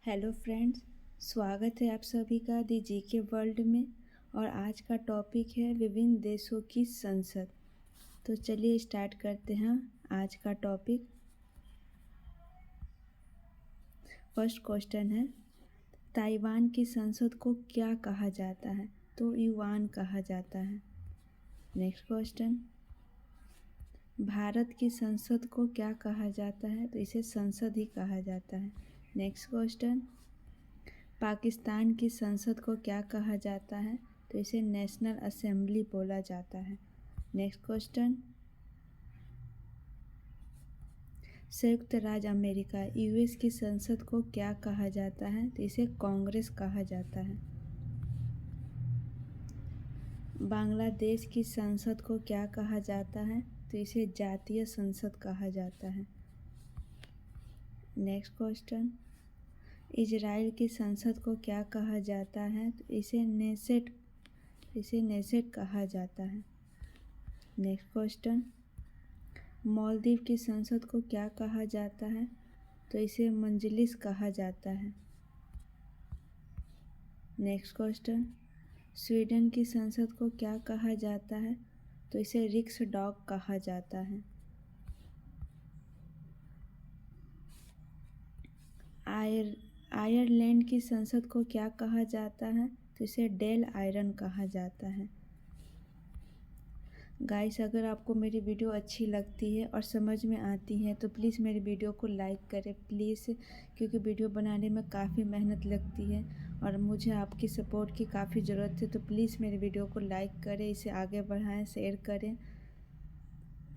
Hello friends, स्वागत है आप सभी का दी जीके वर्ल्ड में। और आज का टॉपिक है विभिन्न देशों की संसद। तो चलिए स्टार्ट करते हैं आज का टॉपिक। फर्स्ट क्वेश्चन है, ताइवान की संसद को क्या कहा जाता है? तो युआन कहा जाता है। नेक्स्ट क्वेश्चन, भारत की संसद को क्या कहा जाता है? तो इसे संसद ही कहा जाता है। नेक्स्ट क्वेश्चन, पाकिस्तान की संसद को क्या कहा जाता है? तो इसे नेशनल असेंबली बोला जाता है। नेक्स्ट क्वेश्चन, संयुक्त राज्य अमेरिका यूएस की संसद को क्या कहा जाता है? तो इसे कांग्रेस कहा जाता है। बांग्लादेश की संसद को क्या कहा जाता है? तो इसे जातीय संसद कहा जाता है। नेक्स्ट क्वेश्चन, इजराइल की संसद को क्या कहा जाता है? तो इसे नेसेट कहा जाता है। नेक्स्ट क्वेश्चन, मालदीव की संसद को क्या कहा जाता है? तो इसे मंजलिस कहा जाता है। नेक्स्ट क्वेश्चन, स्वीडन की संसद को क्या कहा जाता है? तो इसे रिक्सडॉग कहा जाता है। आयरलैंड की संसद को क्या कहा जाता है? तो इसे डेल आयरन कहा जाता है। गाइस, अगर आपको मेरी वीडियो अच्छी लगती है और समझ में आती है तो प्लीज़ मेरी वीडियो को लाइक करें प्लीज़, क्योंकि वीडियो बनाने में काफ़ी मेहनत लगती है और मुझे आपकी सपोर्ट की काफ़ी ज़रूरत है। तो प्लीज़ मेरी वीडियो को लाइक करें, इसे आगे बढ़ाएं, शेयर करें।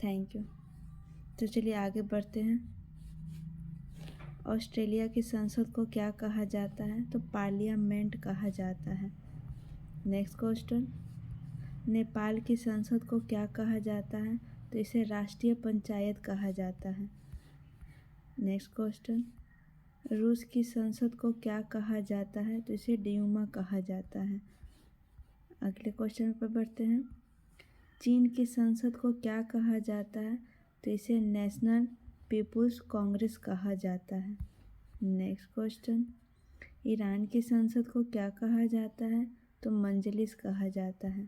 Thank you. तो चलिए आगे बढ़ते हैं। ऑस्ट्रेलिया की संसद को क्या कहा जाता है? तो पार्लियामेंट कहा जाता है। नेक्स्ट क्वेश्चन, नेपाल की संसद को क्या कहा जाता है? तो इसे राष्ट्रीय पंचायत कहा जाता है। नेक्स्ट क्वेश्चन, रूस की संसद को क्या कहा जाता है? तो इसे ड्यूमा कहा जाता है। अगले क्वेश्चन पर बढ़ते हैं। चीन की संसद को क्या कहा जाता है? तो इसे नेशनल पीपुल्स कांग्रेस कहा जाता है। नेक्स्ट क्वेश्चन, ईरान की संसद को क्या कहा जाता है? तो मंजलिस कहा जाता है।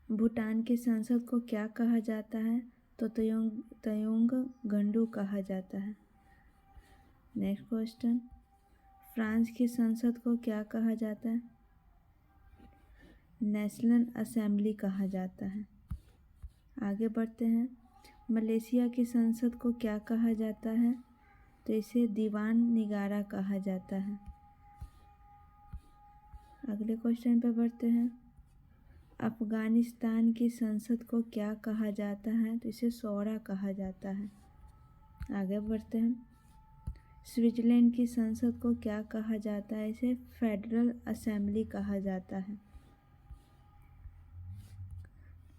भूटान की संसद को क्या कहा जाता है? तो तयोंग गंडू कहा जाता है। नेक्स्ट क्वेश्चन, फ्रांस की संसद को क्या कहा जाता है? नेशनल असेंबली कहा जाता है। आगे बढ़ते हैं। मलेशिया की संसद को क्या कहा जाता है? तो इसे दीवान निगारा कहा जाता है। अगले क्वेश्चन पर बढ़ते हैं। अफगानिस्तान की संसद को क्या कहा जाता है? तो इसे शौरा कहा जाता है। आगे बढ़ते हैं। स्विट्जरलैंड की संसद को क्या कहा जाता है? इसे फेडरल असेंबली कहा जाता है।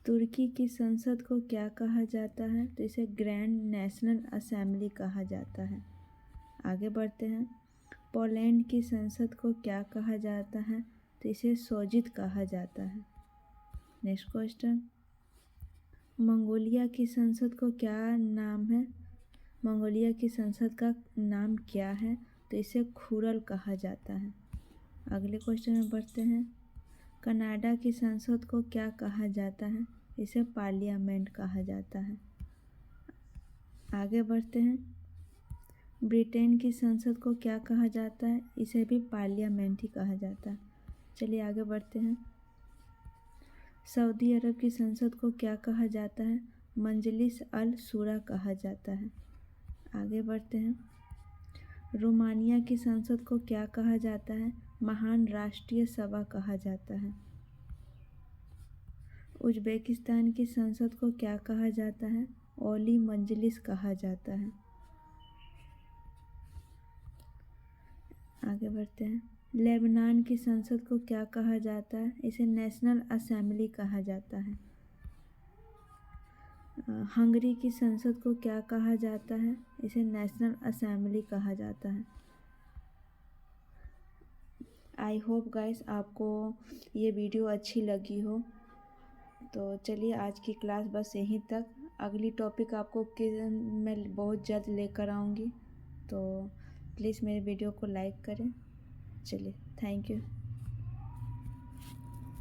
तुर्की की संसद को क्या कहा जाता है? तो इसे ग्रैंड नेशनल असेंबली कहा जाता है। आगे बढ़ते हैं। पोलैंड की संसद को क्या कहा जाता है? तो इसे सोजित कहा जाता है। नेक्स्ट क्वेश्चन, मंगोलिया की संसद को क्या नाम है? मंगोलिया की संसद का नाम क्या है? तो इसे खुरल कहा जाता है। अगले क्वेश्चन में बढ़ते हैं। कनाडा की संसद को क्या कहा जाता है? इसे पार्लियामेंट कहा जाता है। आगे बढ़ते हैं। ब्रिटेन की संसद को क्या कहा जाता है? इसे भी पार्लियामेंट ही कहा जाता है। चलिए आगे बढ़ते हैं। सऊदी अरब की संसद को क्या कहा जाता है? मंजलिस अल शूरा कहा जाता है। आगे बढ़ते हैं। रोमानिया की संसद को क्या कहा जाता है? महान राष्ट्रीय सभा कहा जाता है। उज्बेकिस्तान की संसद को क्या कहा जाता है? ओली मंजलिस कहा जाता है। आगे बढ़ते हैं। लेबनान की संसद को क्या कहा जाता है? इसे नेशनल असेंबली कहा जाता है। हंगरी की संसद को क्या कहा जाता है? इसे नेशनल असेंबली कहा जाता है। आई होप गाइस आपको ये वीडियो अच्छी लगी हो। तो चलिए आज की क्लास बस यहीं तक। अगली टॉपिक आपको मैं बहुत जल्द लेकर आऊँगी। तो प्लीज़ मेरे वीडियो को लाइक करें। चलिए, थैंक यू।